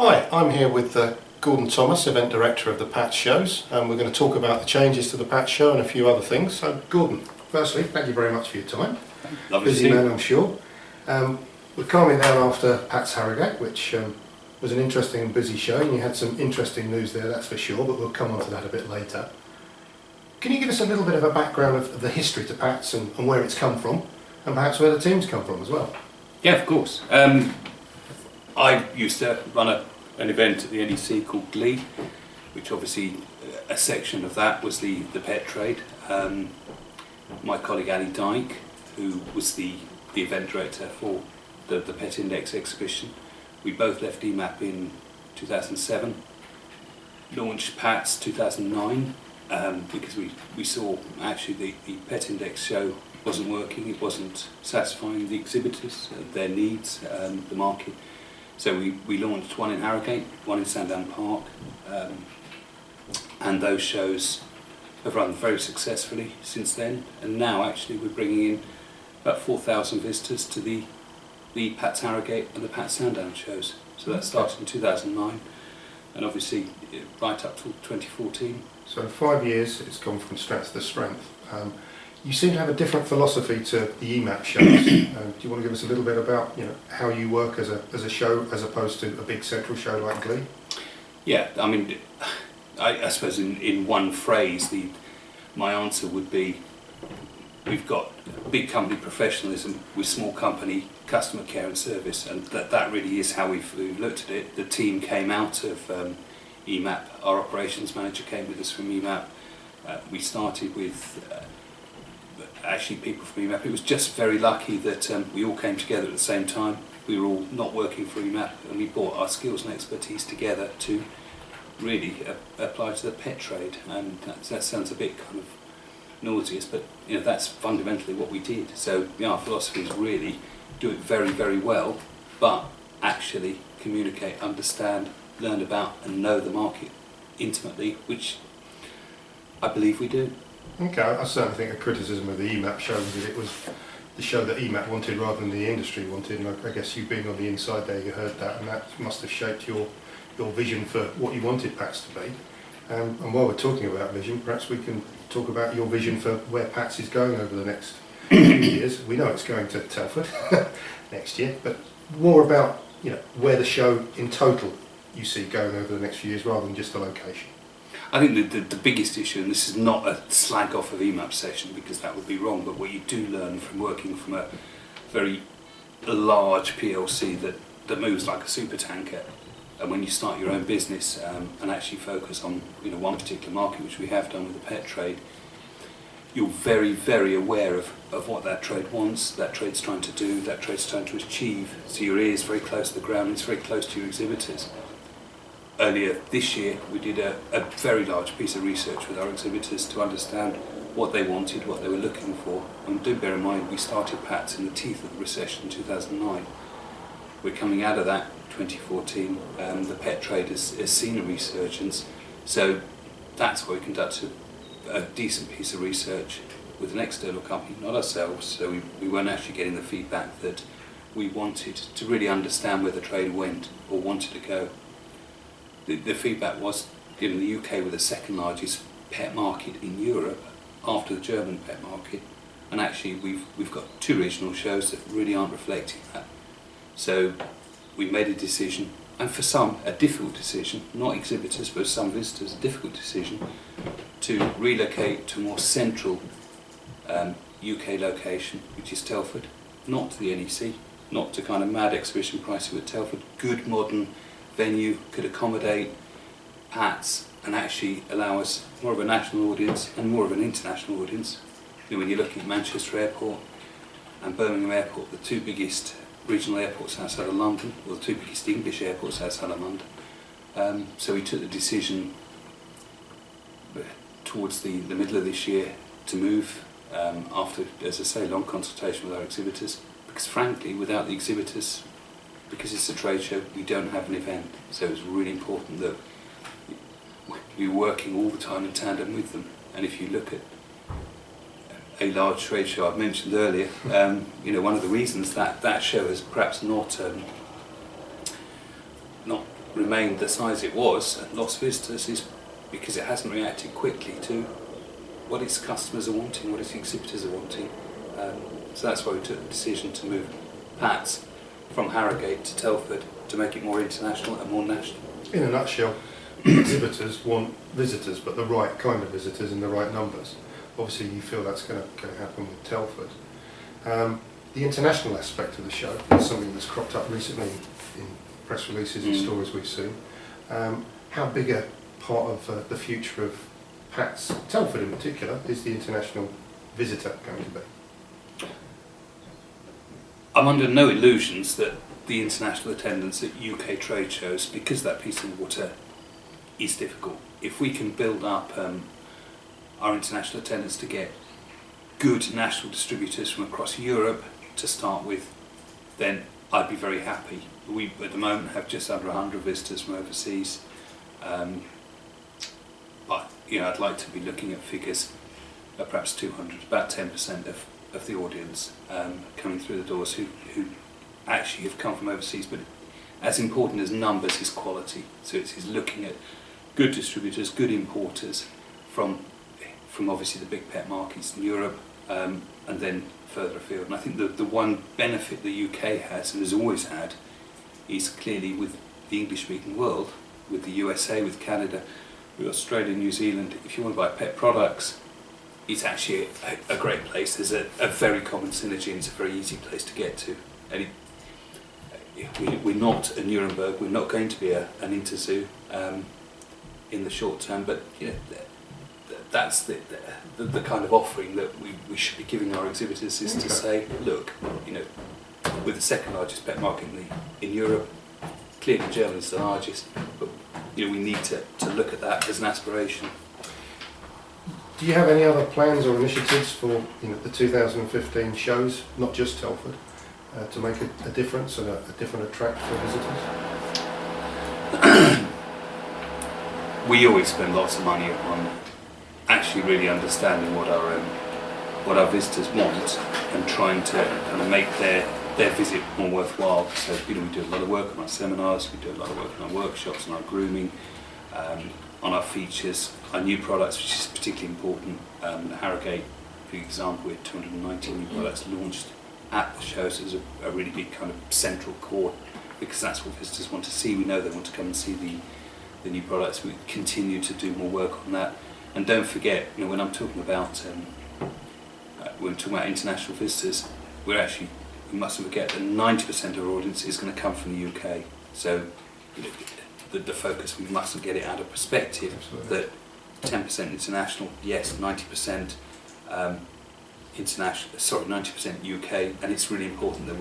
Hi, I'm here with Gordon Thomas, Event Director of the PATS shows, and we're going to talk about the changes to the PATS show and a few other things. So Gordon, firstly, thank you very much for your time. Lovely Busy man, I'm sure. We're calming down after PATS Harrogate, which was an interesting and busy show, and you had some interesting news there, that's for sure, but we'll come on to that a bit later. Can you give us a little bit of a background of the history to PATS and where it's come from, and perhaps where the team's come from as well? Yeah, of course. I used to run an event at the NEC called Glee, which obviously a section of that was the pet trade. My colleague Ali Dyke, who was the event director for the Pet Index exhibition, we both left EMAP in 2007, launched PATS 2009, because we saw actually the Pet Index show wasn't working, it wasn't satisfying the exhibitors, their needs, the market. So we launched one in Harrogate, one in Sandown Park, and those shows have run very successfully since then. And now actually we're bringing in about 4,000 visitors to the PATS Harrogate and the PATS Sandown shows. So that started in 2009, and obviously right up to 2014. So in 5 years it's gone from strength to strength. You seem to have a different philosophy to the EMAP shows. Do you want to give us a little bit about how you work as a show as opposed to a big central show like Glee? Yeah, I mean, I suppose in one phrase, my answer would be, we've got big company professionalism with small company customer care and service, and that really is how we've looked at it. The team came out of EMAP, our operations manager came with us from EMAP. We started with actually people from EMAP. It was just very lucky that we all came together at the same time. We were all not working for EMAP, and we brought our skills and expertise together to really apply to the pet trade. And that sounds a bit kind of nauseous, but that's fundamentally what we did. So our philosophy is really do it very, very well, but actually communicate, understand, learn about and know the market intimately, which I believe we do. Okay, I certainly think a criticism of the EMAP show was that it was the show that EMAP wanted rather than the industry wanted, and I guess you being on the inside there, you heard that, and that must have shaped your vision for what you wanted PATS to be. And while we're talking about vision, perhaps we can talk about your vision for where PATS is going over the next few years. We know it's going to Telford next year, but more about where the show in total you see going over the next few years rather than just the location. I think the biggest issue, and this is not a slag off of EMAP session because that would be wrong, but what you do learn from working from a very large PLC that moves like a super tanker, and when you start your own business and actually focus on one particular market, which we have done with the pet trade, you're very, very aware of what that trade wants, that trade's trying to do, that trade's trying to achieve. So your ear is very close to the ground, it's very close to your exhibitors. Earlier this year we did a very large piece of research with our exhibitors to understand what they wanted, what they were looking for. And do bear in mind we started PATS in the teeth of the recession in 2009. We're coming out of that 2014, the pet trade has seen a resurgence, so that's why we conducted a decent piece of research with an external company, not ourselves, so we weren't actually getting the feedback that we wanted to really understand where the trade went or wanted to go. The feedback was, the UK were the second largest pet market in Europe after the German pet market, and actually we've got two regional shows that really aren't reflecting that. So we made a decision, and for some a difficult decision, not exhibitors but some visitors, a difficult decision to relocate to a more central UK location, which is Telford, not to the NEC, not to kind of mad exhibition pricing with Telford, good modern venue, could accommodate PATS and actually allow us more of a national audience and more of an international audience. When you're looking at Manchester Airport and Birmingham Airport, the two biggest regional airports outside of London, or the two biggest English airports outside of London. So we took the decision towards the middle of this year to move after, as I say, long consultation with our exhibitors, because frankly without the exhibitors, because it's a trade show, we don't have an event, so it's really important that we're working all the time in tandem with them. And if you look at a large trade show I've mentioned earlier, one of the reasons that show is perhaps not remained the size it was and lost visitors is because it hasn't reacted quickly to what its customers are wanting, what its exhibitors are wanting. So that's why we took the decision to move PATS from Harrogate to Telford to make it more international and more national. In a nutshell, exhibitors want visitors, but the right kind of visitors in the right numbers. Obviously you feel that's going to happen with Telford. The international aspect of the show is something that's cropped up recently in press releases and stories we've seen. How big a part of the future of PATS, Telford in particular, is the international visitor going to be? I'm under no illusions that the international attendance at UK trade shows, because that piece of water is difficult. If we can build up our international attendance to get good national distributors from across Europe to start with, then I'd be very happy. We at the moment have just under 100 visitors from overseas, but I'd like to be looking at figures of perhaps 200, about 10% of the audience coming through the doors who actually have come from overseas. But as important as numbers is quality. So it's looking at good distributors, good importers from obviously the big pet markets in Europe and then further afield. And I think the one benefit the UK has and has always had is clearly with the English-speaking world, with the USA, with Canada, with Australia, New Zealand. If you want to buy pet products, it's actually a great place. There's a very common synergy and it's a very easy place to get to. And we're not a Nuremberg, we're not going to be an Interzoo in the short term, but that's the kind of offering that we should be giving our exhibitors, is to say, look, we're the second largest pet market in Europe, clearly Germany's the largest, but we need to look at that as an aspiration. Do you have any other plans or initiatives for the 2015 shows, not just Telford, to make a difference and a different attract for visitors? We always spend lots of money on actually really understanding what our visitors want and trying to kind of make their visit more worthwhile. So we do a lot of work on our seminars, we do a lot of work on our workshops, on our grooming, on our features, our new products, which is particularly important. Harrogate, for example, we had 290 new products launched at the show, so there's a really big kind of central core, because that's what visitors want to see. We know they want to come and see the new products. We continue to do more work on that. And don't forget, when I'm talking about international visitors, we mustn't forget that 90% of our audience is going to come from the UK. So the focus, we mustn't get it out of perspective. Absolutely. That 10% international, yes, 90% international. Sorry, 90% UK, and it's really important that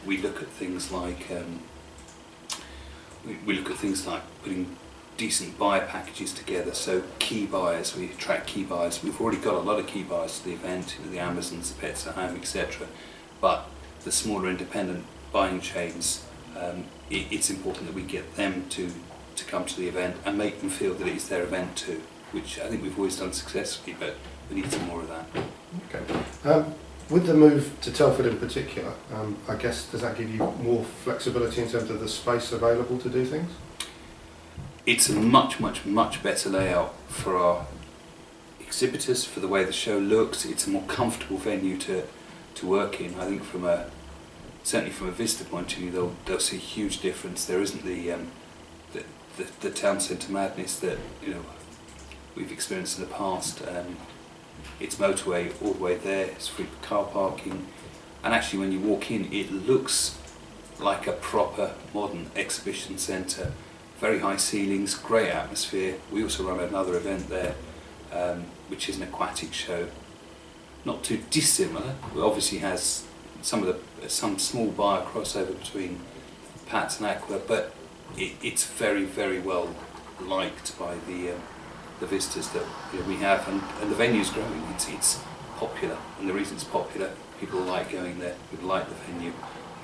we look at things like we look at things like putting decent buyer packages together. So key buyers, we attract key buyers. We've already got a lot of key buyers to the event, the Amazons, the Pets at Home, etc. But the smaller independent buying chains, it's important that we get them to come to the event and make them feel that it's their event too, which I think we've always done successfully, but we need some more of that. Okay. With the move to Telford in particular, I guess, does that give you more flexibility in terms of the space available to do things? It's a much better layout for our exhibitors, for the way the show looks. It's a more comfortable venue to work in. I think certainly from a visitor point of view, they'll see a huge difference. There isn't the town centre madness that we've experienced in the past. It's motorway all the way there. It's free car parking, and actually when you walk in, it looks like a proper modern exhibition centre. Very high ceilings, great atmosphere. We also run another event there, which is an aquatic show. Not too dissimilar. It obviously has some small buyer crossover between PATS and Aqua, but it's very well liked by the visitors that we have, and the venue's growing. It's popular, and the reason it's popular, people like going there, people like the venue,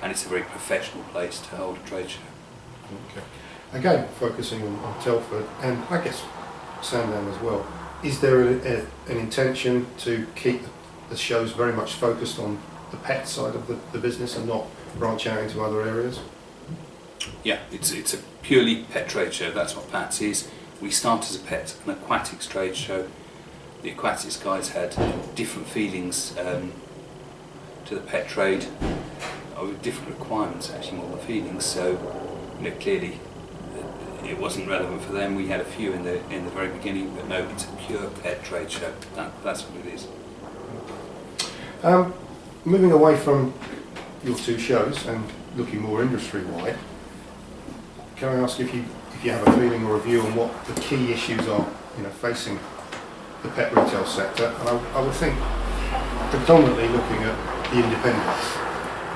and it's a very professional place to hold a trade show. Okay. Again, focusing on Telford, and I guess Sandown as well, is there an intention to keep the shows very much focused on the pet side of the business and not branch out into other areas? Yeah, it's a purely pet trade show. That's what PATS is. We start as a pet and aquatics trade show. The aquatics guys had different feelings to the pet trade, with different requirements actually more than feelings. So, clearly it wasn't relevant for them. We had a few in the very beginning, but no, it's a pure pet trade show. That's what it is. Moving away from your two shows and looking more industry-wide, can I ask if you have a feeling or a view on what the key issues are, facing the pet retail sector? And I would think predominantly looking at the independents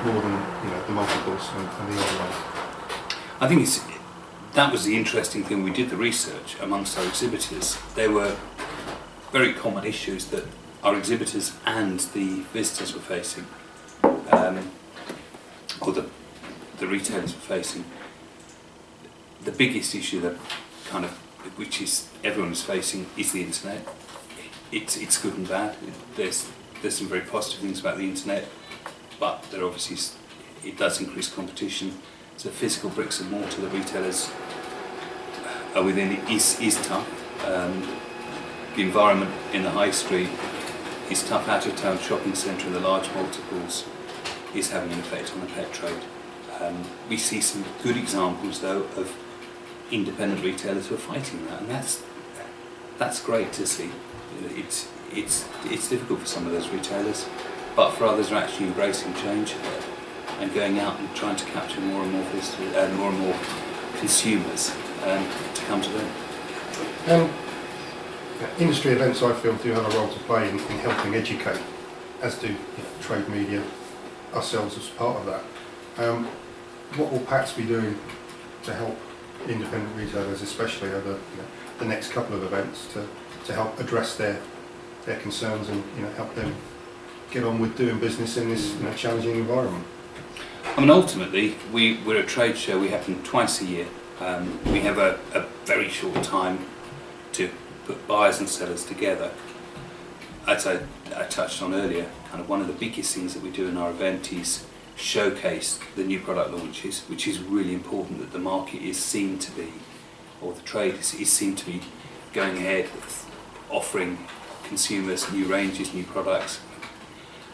more than the multiples and the online. I think that was the interesting thing. We did the research amongst our exhibitors. There were very common issues that our exhibitors and the visitors were facing, or the retailers were facing. The biggest issue that which is everyone is facing is the internet. It's good and bad. There's some very positive things about the internet, but there obviously it does increase competition. So physical bricks and mortar that retailers are within is tough. The environment in the high street is tough. Out of town shopping centre and the large multiples is having an effect on the pet trade. We see some good examples though of independent retailers who are fighting that, and that's great to see. It's difficult for some of those retailers, but for others are actually embracing change and going out and trying to capture more and more visitors and more consumers to come to them. Industry events, I feel, do have a role to play in helping educate, as do trade media, ourselves as part of that. What will PATS be doing to help independent retailers, especially over the next couple of events, to help address their concerns and help them get on with doing business in this challenging environment? I mean, ultimately, we're a trade show. We happen twice a year. We have a very short time to put buyers and sellers together. As I touched on earlier, one of the biggest things that we do in our event is showcase the new product launches, which is really important that the market is seen to be, or the trade is seen to be going ahead with offering consumers new ranges, new products.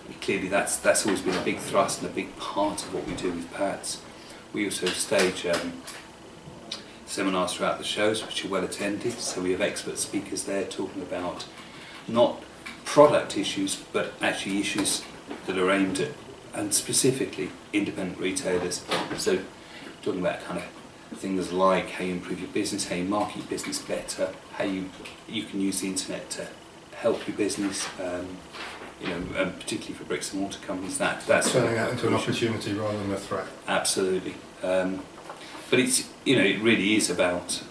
And clearly that's always been a big thrust and a big part of what we do with PATS. We also stage seminars throughout the shows which are well attended, so we have expert speakers there talking about not product issues but actually issues that are aimed at, and specifically, independent retailers. So talking about things like how you improve your business, how you market your business better, how you can use the internet to help your business, and particularly for bricks and mortar companies, that's turning that into an opportunity rather than a threat. Absolutely. But it really is about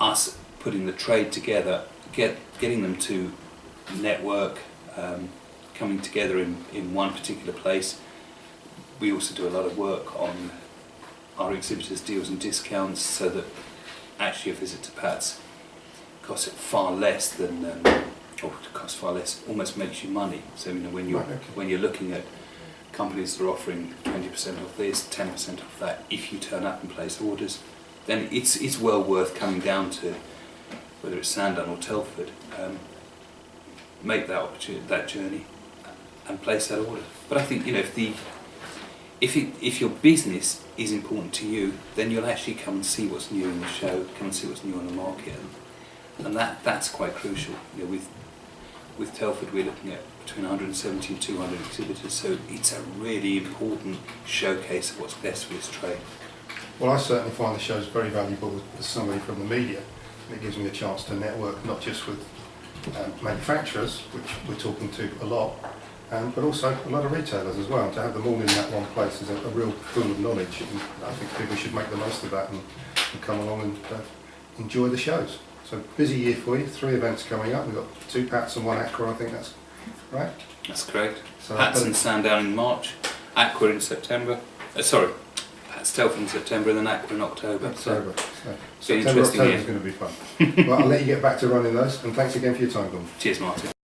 us putting the trade together, getting them to network, coming together in one particular place. We also do a lot of work on our exhibitors' deals and discounts, so that actually a visit to PATS costs far less than, or costs far less, almost makes you money. So when you're looking at companies that are offering 20% off this, 10% off that, if you turn up and place orders, then it's well worth coming down to, whether it's Sandown or Telford, make that journey and place that order. But I think if your business is important to you, then you'll actually come and see what's new in the show, come and see what's new on the market, and that's quite crucial. With Telford we're looking at between 170 and 200 exhibitors, so it's a really important showcase of what's best for this trade. Well, I certainly find the shows very valuable as somebody from the media. It gives me a chance to network not just with manufacturers, which we're talking to a lot, but also a lot of retailers as well. To have them all in that one place is a real pool of knowledge, and I think people should make the most of that and come along and enjoy the shows. So busy year for you, 3 events coming up. We've got 2 PATS and 1 Aqua, I think that's right? That's correct. So PATS and Sandown in March, Aqua in September. PATS Telford in September and then Aqua in October. October. So September, October is going to be fun. Well, I'll let you get back to running those, and thanks again for your time, Gordon. Cheers, Martin.